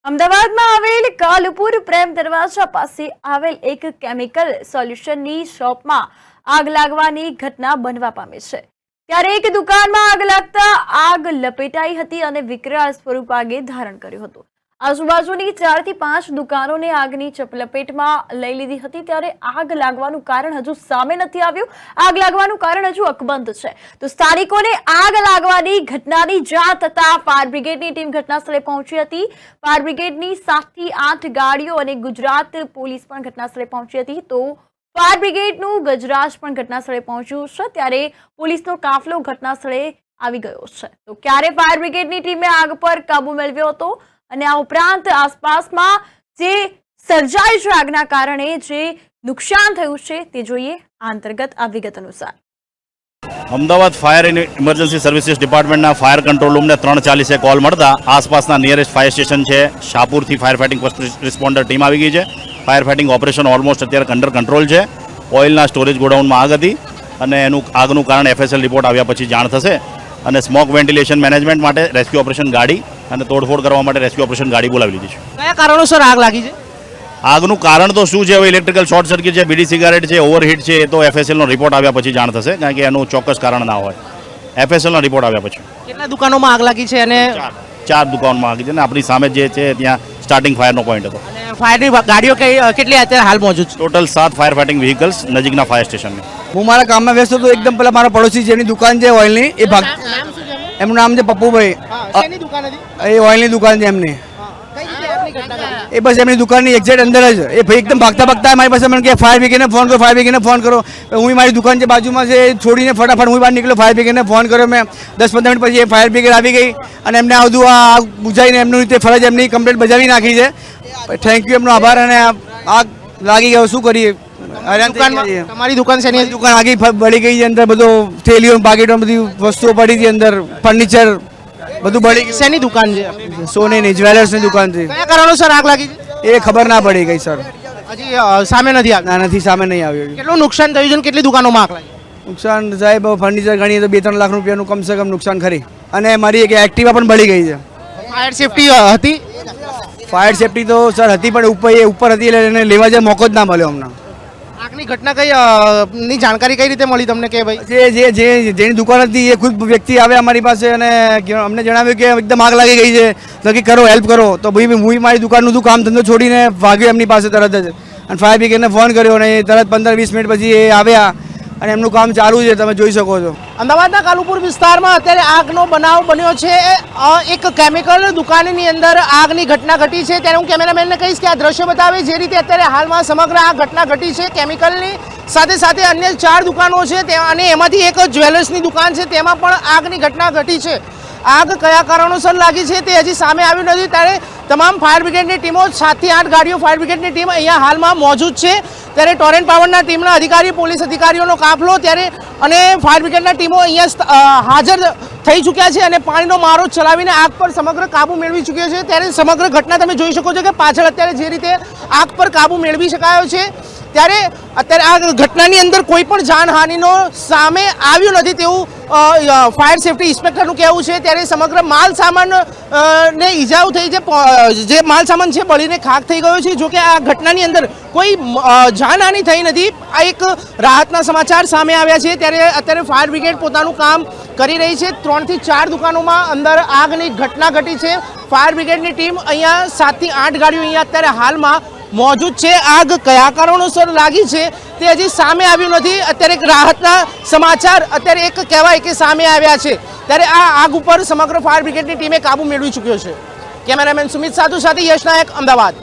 અમદાવાદમાં આવેલ કાલુપુર પ્રેમ દરવાજા પાસે આવેલ એક કેમિકલ સોલ્યુશનની શોપમાં આગ લાગવાની ઘટના બનવા પામી છે। ત્યારે એક દુકાનમાં આગ લાગતા આગ લપેટાઈ હતી અને વિકરાળ સ્વરૂપ આગે ધારણ કર્યું હતું। આજુબાજુની 4 થી 5 દુકાનોને આગની ચપેટમાં લઈ લીધી હતી। ત્યારે આગ લાગવાનું કારણ હજુ સામે નથી આવ્યું। આગ લાગવાનું કારણ હજુ અકબંધ છે। તો સ્થાનિકોને આગ લાગવાની ઘટનાની જાણ થતા ફાયર બ્રિગેડની ટીમ ઘટનાસ્થળે પહોંચી હતી। ફાયર બ્રિગેડની 7 થી 8 ગાડીઓ અને ગુજરાત પોલીસ પણ ઘટનાસ્થળે પહોંચી હતી। તો ફાયર બ્રિગેડનું ગજરાજ પણ ઘટનાસ્થળે પહોંચ્યું છે। ત્યારે પોલીસનો કાફલો ઘટનાસ્થળે આવી ગયો છે। તો ક્યારે ફાયર બ્રિગેડની ટીમે આગ પર કાબુ મેળવ્યો હતો અને આ ઉપરાંત આસપાસમાં જે સર્જાઈ છે આગના કારણે જે નુકસાન થયું છે તે જોઈએ આ અંતર્ગત આ વિગત અનુસાર। Ahmedabad fire and emergency services ડિપાર્ટમેન્ટના ફાયર કંટ્રોલ રૂમને 3:40 કોલ મળતા આસપાસના નિયરેસ્ટ ફાયર સ્ટેશન છે શાહપુરથી fire fighting first responder team આવી ગઈ છે। ફાયર ફાઇટિંગ ઓપરેશન ઓલમોસ્ટ અત્યારે અંડર કંટ્રોલ છે। ઓઇલના સ્ટોરેજ ગોડાઉનમાં આગ હતી અને એનું આગનું કારણ FSL રિપોર્ટ આવ્યા પછી જાણ થશે અને સ્મોક વેન્ટિલેશન મેનેજમેન્ટ માટે રેસ્ક્યુ ઓપરેશન ગાડી અને તોડફોડ કરવા માટે રેસ્ક્યુ ઓપરેશન ગાડી બોલાવી લીધી છે। કયા કારણોસર આગ લાગી છે? આગનું કારણ તો શું છે, હવે ઇલેક્ટ્રિકલ શોર્ટ સર્કિટ છે, બીડી સિગારેટ છે, ઓવરહીટ છે, એ તો FSLનો રિપોર્ટ આવ્યા પછી જાણ થશે, કારણ કે એનું ચોક્કસ કારણ ના હોય। FSLનો રિપોર્ટ આવ્યા પછી કેટલા દુકાનોમાં આગ લાગી છે અને 4 દુકાનમાં આગ છે ને આપણી સામે જે છે ત્યાં સ્ટાર્ટિંગ ફાયરનો પોઈન્ટ હતો। ફાયરની ગાડીઓ કેટલી અત્યારે હાલ મોજૂદ છે? ટોટલ 7 ફાયર ફાઇટિંગ વ્હીકલ્સ નજીકના ફાયર સ્ટેશનની। હું મારા કામમાં વ્યસ્ત હતો, એકદમ પેલા મારા પડોશી જેની દુકાન છે ઓઇલની, એ ભાગ એમનું નામ છે પપ્પુભાઈ, એ ઓઇલની દુકાન છે એમની, એ બસ એમની દુકાનની એક્ઝેક્ટ અંદર જ એ ભાઈ એકદમ ભાગતા ભાગતા મારી પાસે મને કે ફાયર બ્રિગેડને ફોન કરો, ફાયર બ્રિગેડને ફોન કરો। હું મારી દુકાન જે બાજુમાં છે એ છોડીને ફટાફટ હું બહાર નીકળ્યો, ફાયર બ્રિગેડને ફોન કર્યો મેં। 10-15 મિનિટ પછી એ ફાયર બ્રિગેડ આવી ગઈ અને એમને આ બધું આ બુઝાવીને એમની રીતે ફરજ એમની કમ્પ્લેટ બજાવી નાખી છે। થેન્ક યુ, એમનો આભાર। અને આગ લાગી ગયો, શું કરીએ, તમારી દુકાન છે? દુકાન આગી બળી ગઈ છે, અંદર બધો થેલીઓ પાકીટો બધી વસ્તુઓ પડી હતી, અંદર ફર્નિચર બધું બળી ગયું। શેની દુકાન છે? સોનીની જ્વેલર્સની દુકાન છે। કયા કારણોસર આગ લાગી છે એ ખબર ના પડી ગઈ સર, હજી સામે નથી આગ? ના, નથી, સામે નહીં આવ્યું। કેટલું નુકસાન થયું છે અને કેટલી દુકાનોમાં આગ લાગી? નુકસાન સાહેબ ફર્નિચર ગણીએ તો 2-3 લાખ રૂપિયાનું કમસે કમ નુકસાન ખરી, અને મારી એક એક્ટિવા પણ બળી ગઈ છે। ફાયર સેફટી હતી? ફાયર સેફટી તો સર હતી, પણ ઉપર હતી એટલે એને લેવા જાય મોકો જ ના મળ્યો હમણાં। આગની ઘટના ની જાણકારી કઈ રીતે મળી તમને કે ભાઈ જેની દુકાન હતી એ ખુદ વ્યક્તિ આવ્યા અમારી પાસે અને અમને જણાવ્યું કે એકદમ આગ લાગી ગઈ છે, નક્કી કરો, હેલ્પ કરો। તો ભાઈ હું મારી દુકાનનું કામ ધંધો છોડીને ભાગ્યો એમની પાસે તરત જ, અને ફાયર બ્રિગેડને ફોન કર્યો અને તરત 15-20 મિનિટ પછી એ આવ્યા અને એમનું કામ ચાલુ છે, તમે જોઈ શકો છો। અમદાવાદના કાલુપુર વિસ્તારમાં અત્યારે આગનો બનાવ બન્યો છે। એક કેમિકલ દુકાનની અંદર આગની ઘટના ઘટી છે। ત્યારે હું કેમેરામેનને કહીશ કે આ દ્રશ્ય બતાવે જે રીતે અત્યારે હાલમાં સમગ્ર આ ઘટના ઘટી છે। કેમિકલની સાથે સાથે અન્ય 4 દુકાનો છે અને એમાંથી એક જ્વેલર્સની દુકાન છે, તેમાં પણ આગની ઘટના ઘટી છે। આગ કયા કારણોસર લાગી છે તે હજી સામે આવ્યું નથી। ત્યારે તમામ ફાયર બ્રિગેડની ટીમો 7 થી 8 ગાડીઓ ફાયર બ્રિગેડની ટીમ અહીંયા હાલમાં મોજૂદ છે। ત્યારે ટોરેન્ટ પાવરના ટીમના અધિકારી, પોલીસ અધિકારીઓનો કાફલો ત્યારે અને ફાયર બ્રિગેડના ટીમો અહીંયા હાજર થઈ ચૂક્યા છે અને પાણીનો મારો ચલાવીને આગ પર સમગ્ર કાબુ મેળવી ચૂક્યો છે। ત્યારે સમગ્ર ઘટના તમે જોઈ શકો છો કે પાછળ અત્યારે જે રીતે આગ પર કાબુ મેળવી શકાયો છે, ત્યારે અત્યારે આ ઘટનાની અંદર કોઈ પણ જાનહાનિનો સામે આવ્યું નથી તેવું ફાયર સેફટી ઇન્સ્પેક્ટરનું કહેવું છે। ત્યારે સમગ્ર માલ સામાન ને ઈજાઓ થઈ છે, જે માલ સામાન છે બળીને ખાખ થઈ ગયો છે। જોકે આ ઘટનાની અંદર કોઈ જાનહાનિ થઈ નથી। આ એક રાહતના સમાચાર સામે આવ્યા છે। ત્યારે અત્યારે ફાયર બ્રિગેડ પોતાનું કામ કરી રહી છે। 3 થી 4 દુકાનોમાં અંદર આગની ઘટના ઘટી છે। ફાયર બ્રિગેડની ટીમ અહીંયા 7 થી 8 ગાડીઓ અહીંયા અત્યારે હાલમાં મોજૂદ છે। આગ કયા કારણોસર લાગી છે તે હજી સામે આવ્યું નથી। અત્યારે એક રાહતના સમાચાર અત્યારે એક કહેવાય કે સામે આવ્યા છે। ત્યારે આ આગ ઉપર સમગ્ર ફાયર બ્રિગેડની ટીમે કાબુ મેળવી ચૂક્યો છે। કેમેરામેન સુમિત સાધુ સાથે યશ નાયક, અમદાવાદ।